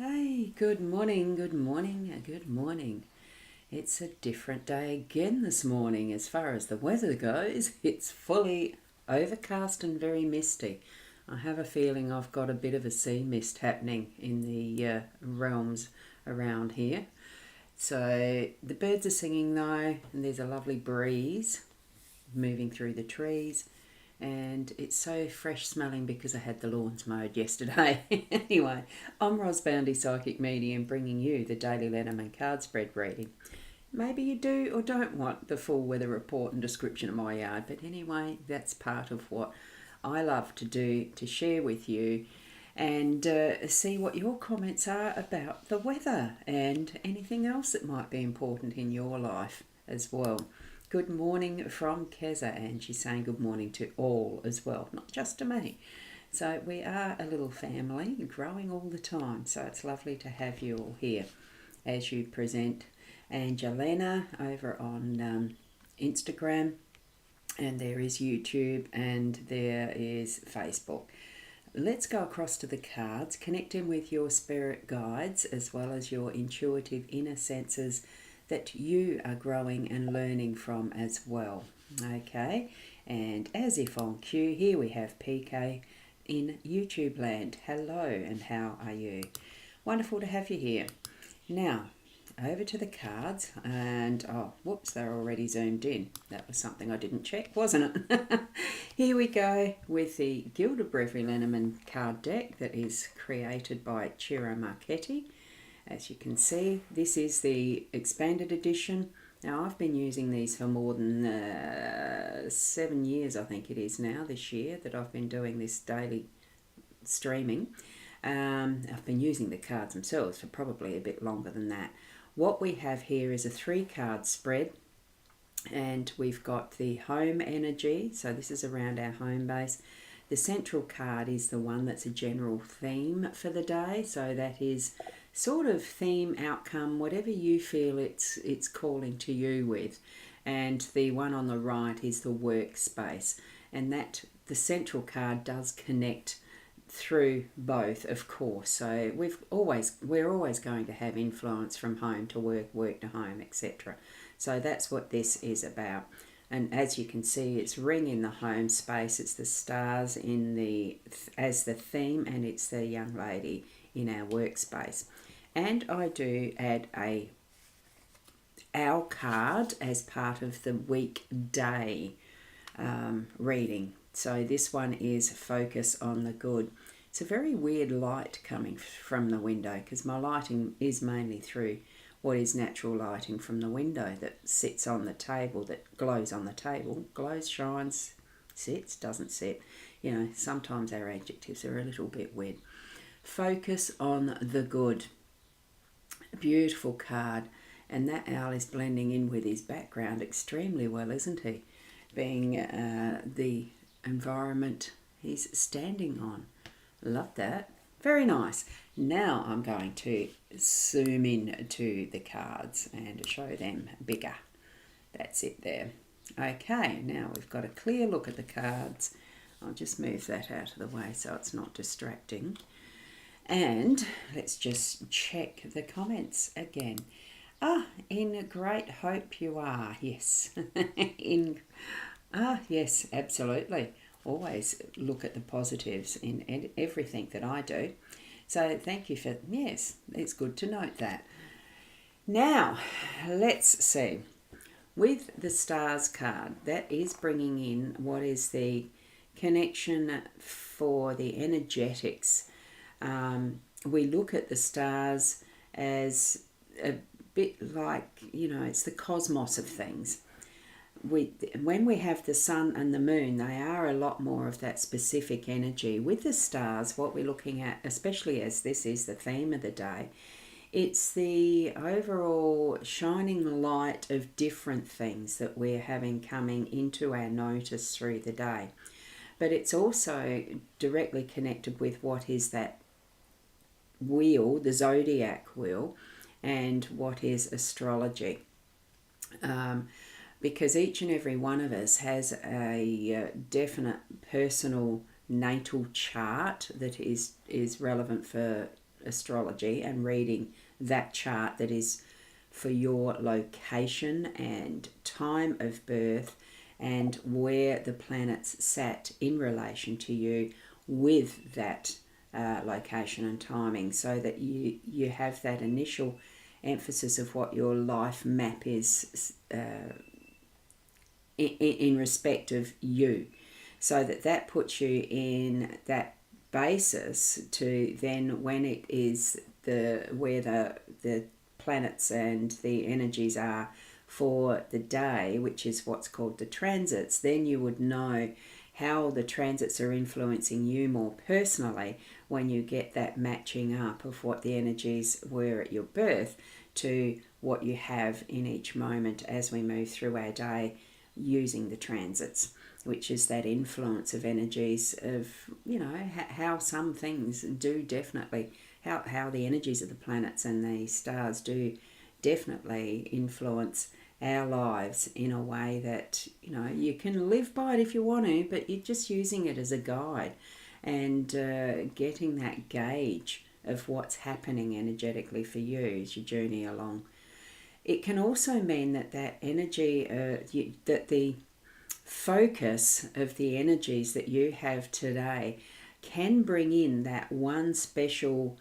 Hey, good morning, good morning, good morning. It's a different day again this morning as far as the weather goes. It's fully overcast and very misty. I have a feeling I've got a bit of a sea mist happening in the realms around here. So the birds are singing though, and there's a lovely breeze moving through the trees, and it's so fresh smelling because I had the lawns mowed yesterday. Anyway, I'm Boundy, Psychic Medium, bringing you the daily Lenormand card spread reading. Maybe you do or don't want the full weather report and description of my yard, but anyway, that's part of what I love to do, to share with you and see what your comments are about the weather and anything else that might be important in your life as well. Good morning from Keza, and she's saying good morning to all as well, not just to me. So we are a little family, growing all the time, so it's lovely to have you all here as you present. Angelina over on Instagram, and there is YouTube, and there is Facebook. Let's go across to the cards, connecting with your spirit guides as well as your intuitive inner senses that you are growing and learning from as well. Okay, and as if on cue, here we have PK in YouTube land. Hello, and how are you? Wonderful to have you here. Now, over to the cards, and oh, whoops, they're already zoomed in. That was something I didn't check, wasn't it? Here we go with the Gilded Breviary Lenormand card deck that is created by Ciro Marchetti. As you can see, this is the expanded edition. Now, I've been using these for more than 7 years, I think it is now, this year, that I've been doing this daily streaming. I've been using the cards themselves for probably a bit longer than that. What we have here is a 3-card spread, and we've got the home energy, so this is around our home base. The central card is the one that's a general theme for the day, so that is sort of theme, outcome, whatever you feel it's calling to you with. And the one on the right is the workspace, and that the central card does connect through both, of course. So we're always going to have influence from home to work, work to home, etc. So that's what this is about. And as you can see, it's ring in the home space. It's the stars as the theme, and it's the young lady in our workspace. And I do add a owl card as part of the weekday reading. So this one is focus on the good. It's a very weird light coming from the window because my lighting is mainly through what is natural lighting from the window that sits on the table, that glows on the table. Glows, shines, sits, doesn't sit. You know, sometimes our adjectives are a little bit weird. Focus on the good. Beautiful card. And that owl is blending in with his background extremely well, isn't he? Being the environment he's standing on. Love that. Very nice. Now I'm going to zoom in to the cards and show them bigger. That's it there. Okay, now we've got a clear look at the cards. I'll just move that out of the way so it's not distracting. And let's just check the comments again. In great hope you are. Yes. Yes, absolutely. Always look at the positives in everything that I do. So thank you for, yes, it's good to note that. Now, let's see. With the stars card, that is bringing in what is the connection for the energetics. We look at the stars as a bit like, it's the cosmos of things. When we have the sun and the moon, they are a lot more of that specific energy. With the stars, what we're looking at, especially as this is the theme of the day, it's the overall shining light of different things that we're having coming into our notice through the day. But it's also directly connected with what is that wheel, the zodiac wheel, and what is astrology. Because each and every one of us has a definite personal natal chart that is relevant for astrology and reading that chart that is for your location and time of birth and where the planets sat in relation to you with that location and timing, so that you have that initial emphasis of what your life map is in respect of you, so that puts you in that basis to then, when it is where the planets and the energies are for the day, which is what's called the transits, then you would know how the transits are influencing you more personally when you get that matching up of what the energies were at your birth to what you have in each moment as we move through our day using the transits, which is that influence of energies of, how some things do definitely, how the energies of the planets and the stars do definitely influence our lives in a way that, you can live by it if you want to, but you're just using it as a guide and getting that gauge of what's happening energetically for you as you journey along. It can also mean that energy, that the focus of the energies that you have today can bring in that one special,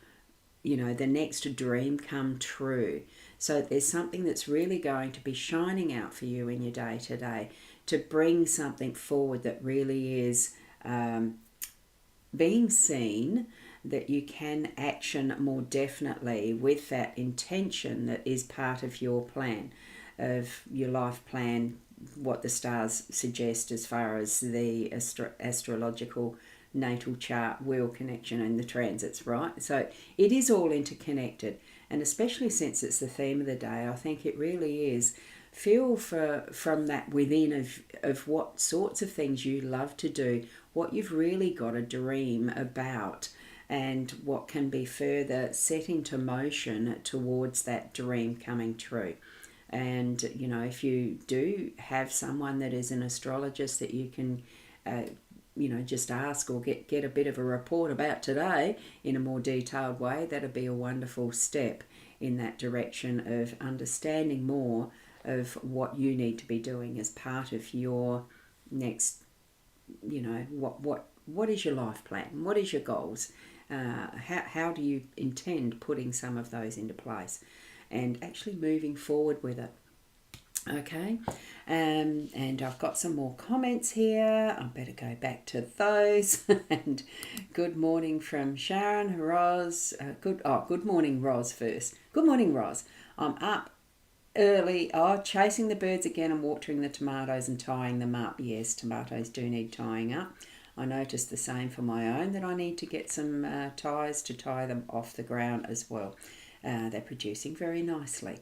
the next dream come true. So there's something that's really going to be shining out for you in your day today to bring something forward that really is being seen, that you can action more definitely with that intention that is part of your plan, of your life plan, what the stars suggest as far as the astrological natal chart, wheel connection and the transits, right? So it is all interconnected, and especially since it's the theme of the day, I think it really is. Feel from that within of what sorts of things you love to do, what you've really got a dream about, and what can be further set into motion towards that dream coming true. And, if you do have someone that is an astrologist that you can, just ask or get a bit of a report about today in a more detailed way, that'd be a wonderful step in that direction of understanding more of what you need to be doing as part of your next, what is your life plan? What is your goals? How do you intend putting some of those into place and actually moving forward with it? Okay, and I've got some more comments here. I better go back to those. And good morning from Sharon, Roz. Good morning, Roz first. Good morning, Roz. I'm up early. Chasing the birds again and watering the tomatoes and tying them up. Yes, tomatoes do need tying up. I noticed the same for my own, that I need to get some ties to tie them off the ground as well. They're producing very nicely.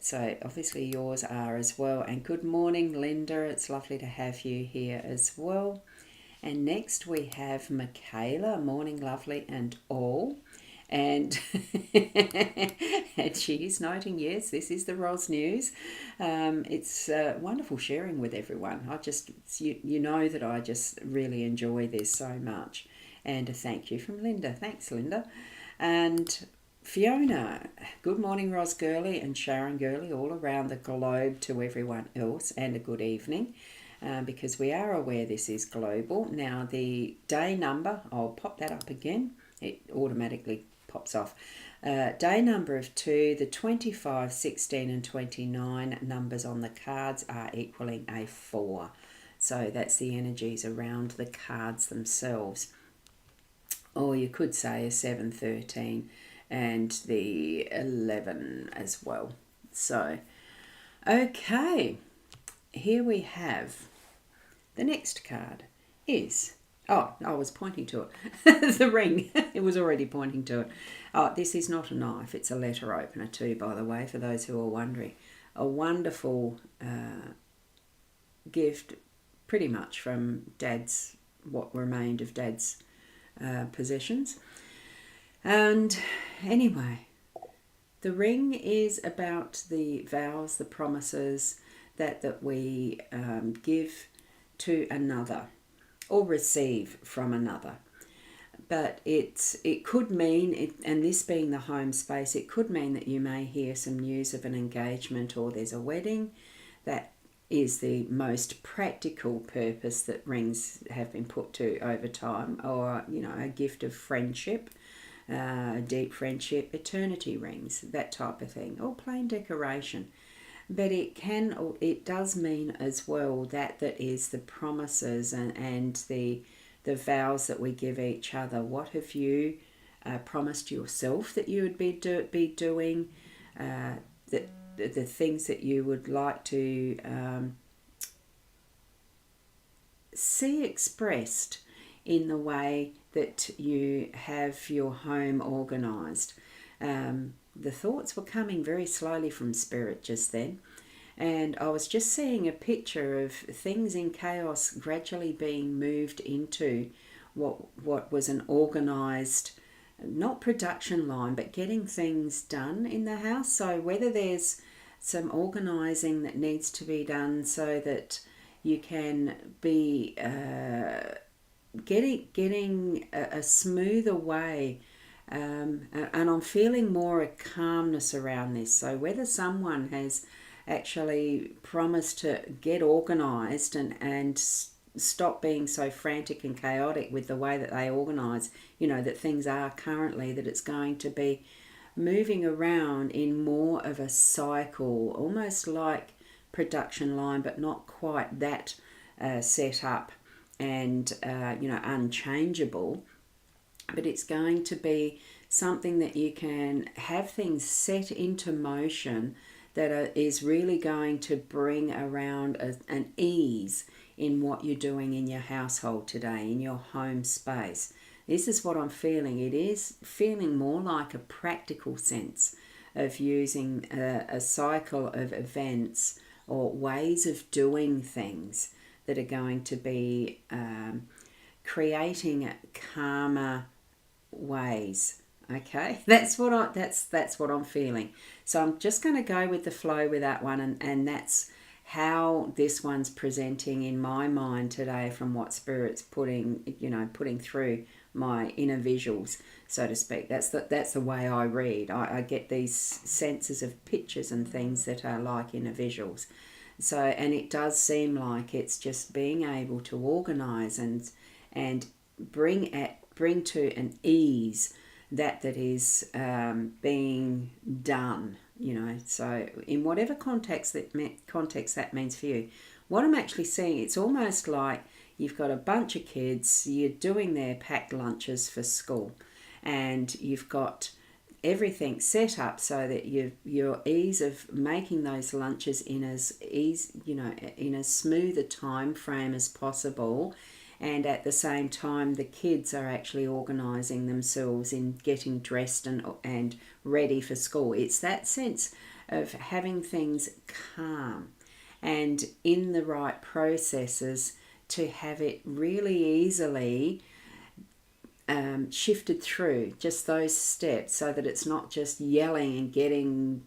So obviously yours are as well. And good morning, Linda. It's lovely to have you here as well. And next we have Michaela. Morning, lovely and all. And and she's noting, yes, this is the Ros News. It's wonderful sharing with everyone. You know that I just really enjoy this so much. And a thank you from Linda. Thanks, Linda. And Fiona, good morning, Ros Gurley and Sharon Gurley, all around the globe to everyone else, and a good evening, because we are aware this is global. Now, the day number, I'll pop that up again. It automatically pops off. Day number of 2, the 25, 16 and 29 numbers on the cards are equaling a 4. So that's the energies around the cards themselves. Or you could say a 7, 13 and the 11 as well. So, okay, here we have the next card is, I was pointing to it, the ring. It was already pointing to it. This is not a knife, it's a letter opener too, by the way, for those who are wondering. A wonderful gift, pretty much from Dad's, what remained of Dad's possessions. And anyway, the ring is about the vows, the promises that we give to another or receive from another. but it could mean, and this being the home space, it could mean that you may hear some news of an engagement or there's a wedding. That is the most practical purpose that rings have been put to over time, or a gift of friendship, deep friendship, eternity rings, that type of thing, or plain decoration. But it does mean as well that is the promises and the vows that we give each other. What have you promised yourself that you would be doing? The things that you would like to see expressed in the way that you have your home organised. The thoughts were coming very slowly from Spirit just then, and I was just seeing a picture of things in chaos gradually being moved into what was an organised, not production line, but getting things done in the house. So whether there's some organising that needs to be done so that you can be getting a smoother way. And I'm feeling more a calmness around this. So whether someone has actually promised to get organised and stop being so frantic and chaotic with the way that they organise, that things are currently, that it's going to be moving around in more of a cycle, almost like production line, but not quite that set up and unchangeable. But it's going to be something that you can have things set into motion that is really going to bring around an ease in what you're doing in your household today, in your home space. This is what I'm feeling. It is feeling more like a practical sense of using a cycle of events or ways of doing things that are going to be creating calmer ways. Okay, that's what I'm feeling. So I'm just going to go with the flow with that one, and that's how this one's presenting in my mind today from what Spirit's putting through my inner visuals, so to speak. That's the way I read. I get these senses of pictures and things that are like inner visuals. So, and it does seem like it's just being able to organise and bring to an ease that is being done. So in whatever context that means for you. What I'm actually seeing, it's almost like you've got a bunch of kids, you're doing their packed lunches for school, and you've got everything set up so that your ease of making those lunches in as smooth a time frame as possible, and at the same time the kids are actually organising themselves in getting dressed and ready for school. It's that sense of having things calm and in the right processes to have it really easily shifted through just those steps, so that it's not just yelling and getting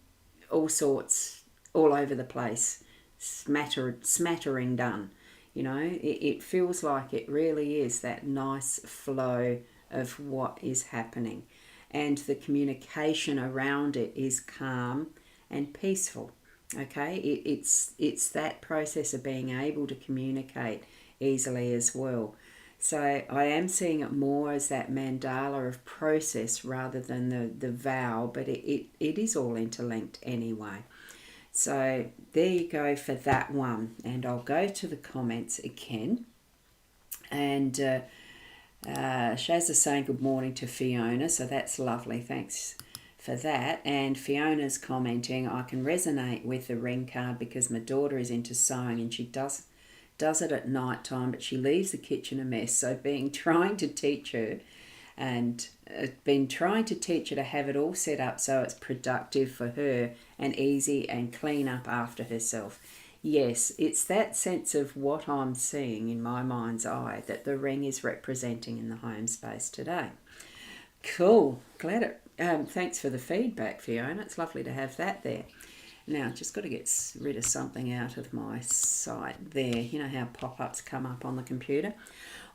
all sorts all over the place, smattering done. It feels like it really is that nice flow of what is happening, and the communication around it is calm and peaceful. Okay, it's that process of being able to communicate easily as well. So I am seeing it more as that mandala of process rather than the vow, but it is all interlinked anyway. So there you go for that one. And I'll go to the comments again. And Shaz is saying good morning to Fiona, so that's lovely. Thanks for that. And Fiona's commenting, I can resonate with the ring card because my daughter is into sewing and she does it at night time, but she leaves the kitchen a mess. So trying to teach her to have it all set up so it's productive for her and easy and clean up after herself. Yes, it's that sense of what I'm seeing in my mind's eye that the ring is representing in the home space today. Cool. Glad it. Thanks for the feedback, Fiona. It's lovely to have that there. Now, just got to get rid of something out of my site there. You know how pop-ups come up on the computer.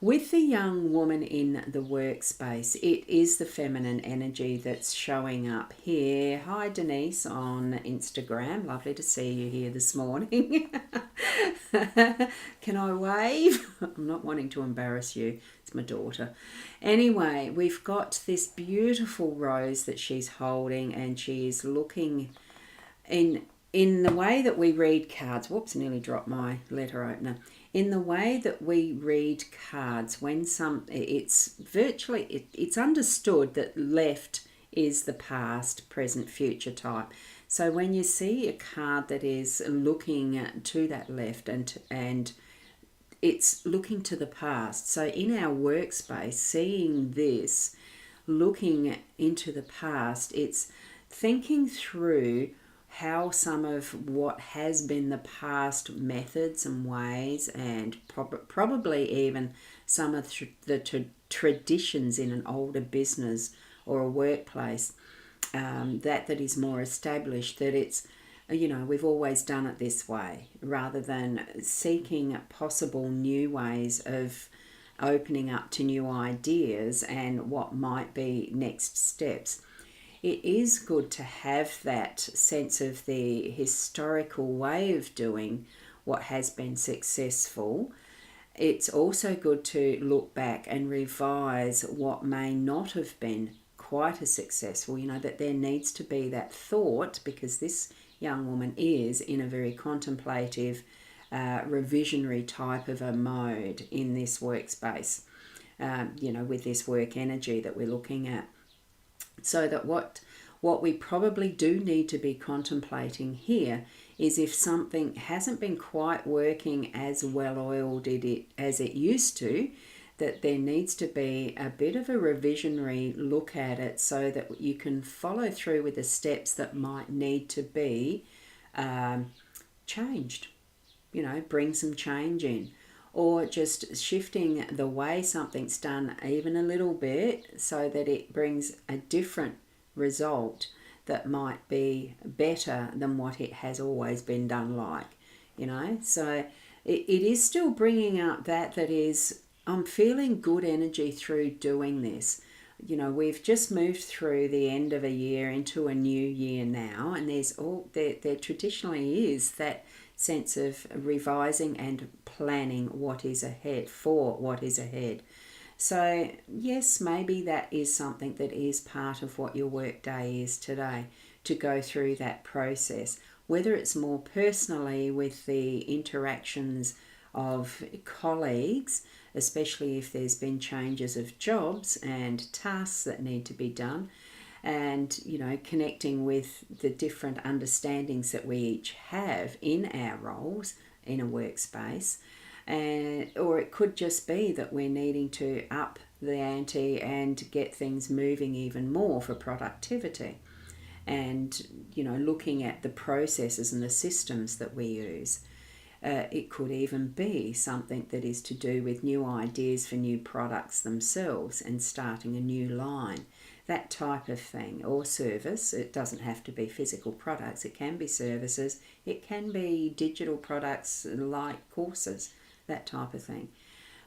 With the young woman in the workspace, it is the feminine energy that's showing up here. Hi Denise on Instagram. Lovely to see you here this morning. Can I wave? I'm not wanting to embarrass you. It's my daughter. Anyway, we've got this beautiful rose that she's holding, and she's looking in the way that we read cards. Whoops, nearly dropped my letter opener. In the way that we read cards, when it's understood that left is the past, present, future type. So when you see a card that is looking to that left and it's looking to the past. So in our workspace, seeing this, looking into the past, it's thinking through how some of what has been the past methods and ways, and probably even some of the traditions in an older business or a workplace that is more established, that it's, we've always done it this way, rather than seeking possible new ways of opening up to new ideas and what might be next steps. It is good to have that sense of the historical way of doing what has been successful. It's also good to look back and revise what may not have been quite as successful, that there needs to be that thought, because this young woman is in a very contemplative, revisionary type of a mode in this workspace, with this work energy that we're looking at. So that what we probably do need to be contemplating here is, if something hasn't been quite working as well oiled as it used to, that there needs to be a bit of a revisionary look at it, so that you can follow through with the steps that might need to be changed. Bring some change in. Or just shifting the way something's done even a little bit, so that it brings a different result that might be better than what it has always been done like. So it is still bringing up that is, I'm feeling good energy through doing this. We've just moved through the end of a year into a new year now, and there traditionally is that sense of revising and planning what is ahead. So yes, maybe that is something that is part of what your work day is today, to go through that process, whether it's more personally with the interactions of colleagues, especially if there's been changes of jobs and tasks that need to be done, and connecting with the different understandings that we each have in our roles in a workspace. Or it could just be that we're needing to up the ante and get things moving even more for productivity, and looking at the processes and the systems that we use. It could even be something that is to do with new ideas for new products themselves and starting a new line, that type of thing. Or service. It doesn't have to be physical products. It can be services. It can be digital products like courses, that type of thing.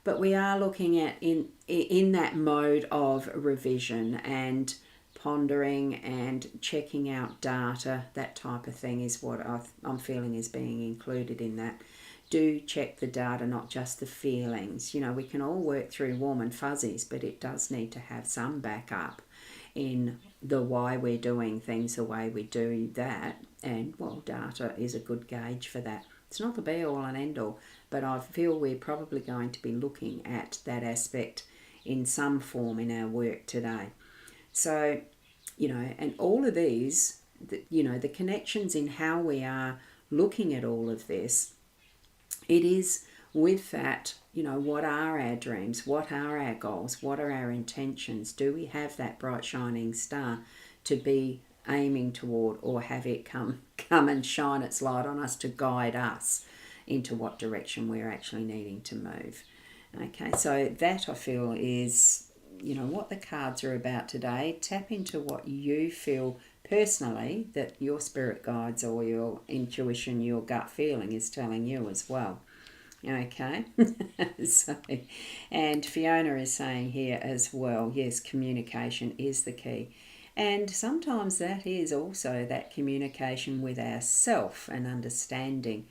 But we are looking at in that mode of revision and pondering and checking out data, that type of thing is what I'm feeling is being included in that. Do check the data, not just the feelings. We can all work through warm and fuzzies, but it does need to have some backup in the why we're doing things the way we do that. And, data is a good gauge for that. It's not the be-all and end-all, but I feel we're probably going to be looking at that aspect in some form in our work today. So, and all of these, the connections in how we are looking at all of this, it is with that, what are our dreams? What are our goals? What are our intentions? Do we have that bright shining star to be aiming toward, or have it come and shine its light on us to guide us into what direction we're actually needing to move? Okay, so that I feel is, what the cards are about today. Tap into what you feel personally that your spirit guides or your intuition, your gut feeling is telling you as well. Okay. So, and Fiona is saying here as well, yes, communication is the key. And sometimes that is also that communication with ourself and understanding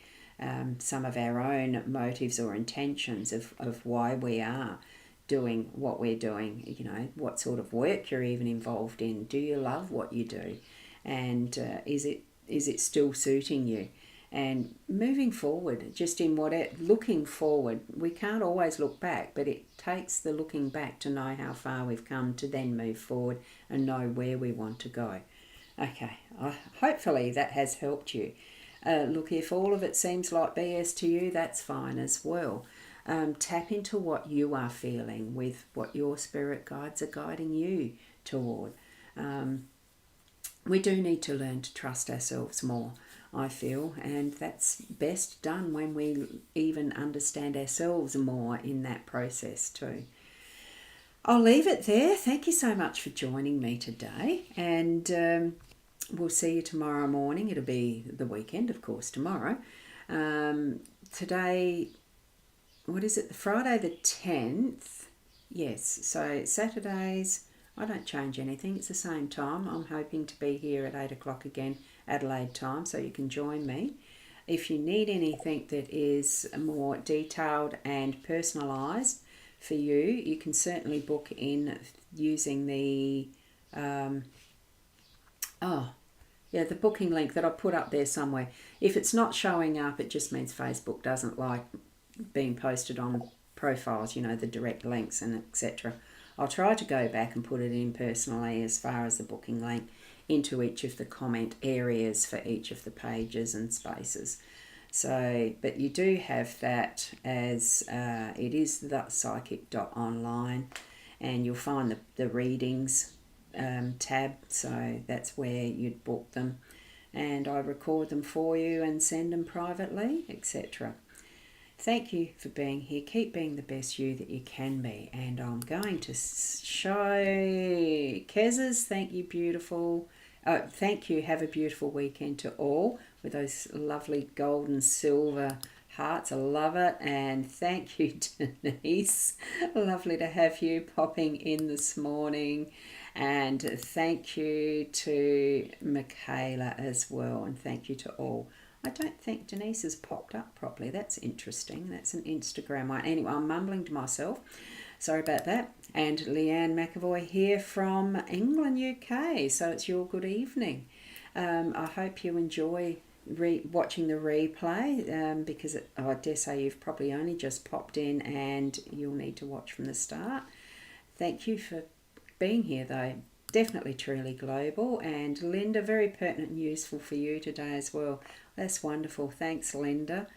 some of our own motives or intentions of why we are doing what we're doing, what sort of work you're even involved in. Do you love what you do? And is it still suiting you? And moving forward, just in looking forward, we can't always look back, but it takes the looking back to know how far we've come to then move forward and know where we want to go. Okay, hopefully that has helped you. Look, if all of it seems like BS to you, that's fine as well. Tap into what you are feeling with what your spirit guides are guiding you toward. We do need to learn to trust ourselves more, I feel, and that's best done when we even understand ourselves more in that process too. I'll leave it there. Thank you so much for joining me today, and we'll see you tomorrow morning. It'll be the weekend, of course, tomorrow. Today, what is it? Friday the 10th. Yes, so Saturdays, I don't change anything. It's the same time. I'm hoping to be here at 8 o'clock again, Adelaide time, so you can join me. If you need anything that is more detailed and personalised for you, you can certainly book in using the the booking link that I put up there somewhere. If it's not showing up, it just means Facebook doesn't like being posted on profiles, the direct links and etc. I'll try to go back and put it in personally as far as the booking link into each of the comment areas for each of the pages and spaces. So, but you do have that as it is the psychic.online, and you'll find the readings tab, so that's where you'd book them, and I record them for you and send them privately, etc. Thank you for being here. Keep being the best you that you can be. And I'm going to show Kez's, thank you, beautiful. Thank you. Have a beautiful weekend to all with those lovely gold and silver hearts. I love it. And thank you, Denise. Lovely to have you popping in this morning. And thank you to Michaela as well. And thank you to all. I don't think Denise has popped up properly. That's interesting. That's an Instagram one. Anyway, I'm mumbling to myself. Sorry about that. And Leanne McAvoy here from England, UK. So it's your good evening. I hope you enjoy watching the replay because I dare say you've probably only just popped in and you'll need to watch from the start. Thank you for being here though. Definitely truly global. And Linda, very pertinent and useful for you today as well. That's wonderful. Thanks, Linda.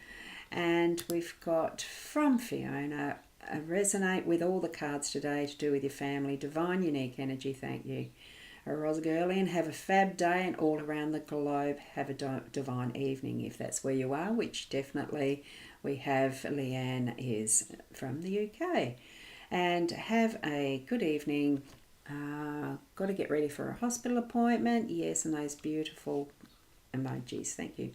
And we've got from Fiona, resonate with all the cards today to do with your family. Divine unique energy, thank you. Rosgurlian, have a fab day, and all around the globe have a divine evening if that's where you are, which definitely we have. Leanne is from the UK. And have a good evening. Got to get ready for a hospital appointment. Yes, and those beautiful emojis. Thank you.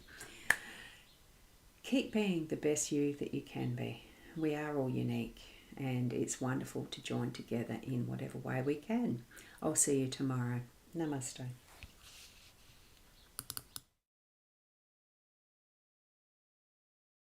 Keep being the best you that you can be. We are all unique, and it's wonderful to join together in whatever way we can. I'll see you tomorrow. Namaste.